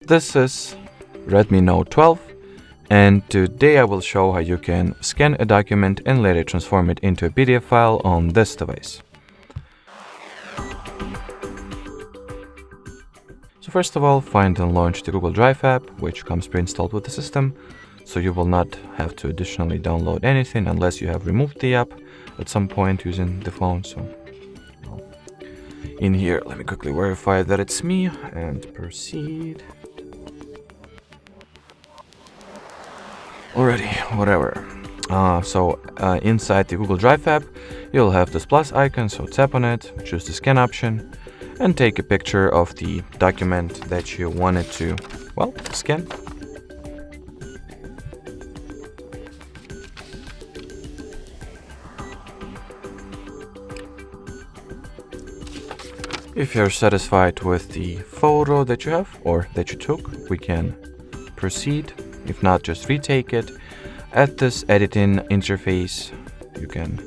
This is Redmi Note 12, and today I will show how you can scan a document and later transform it into a PDF file on this device. So first of all, find and launch the Google Drive app, which comes pre-installed with the system, so you will not have to additionally download anything unless you have removed the app at some point using the phone. So in here, let me quickly verify that it's me and proceed. Alrighty, whatever. Inside the Google Drive app, you'll have this plus icon, so tap on it, choose the scan option, and take a picture of the document that you wanted to, well, scan. If you're satisfied with the photo that you have or that you took, we can proceed. If not, just retake it. At this editing interface, you can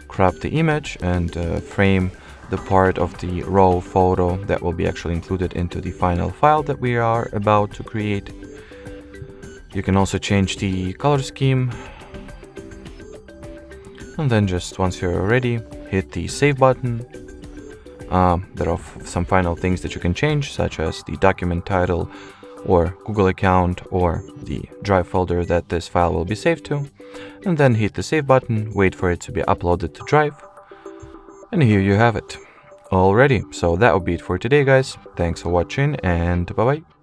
crop the image and frame the part of the raw photo that will be actually included into the final file that we are about to create. You can also change the color scheme. And then just once you're ready, hit the save button. There are some final things that you can change, such as the document title or Google account or the drive folder that this file will be saved to, and then hit the save button, wait for it to be uploaded to Drive, and here you have it. Alrighty, so that will be it for today, guys. Thanks for watching, and bye bye.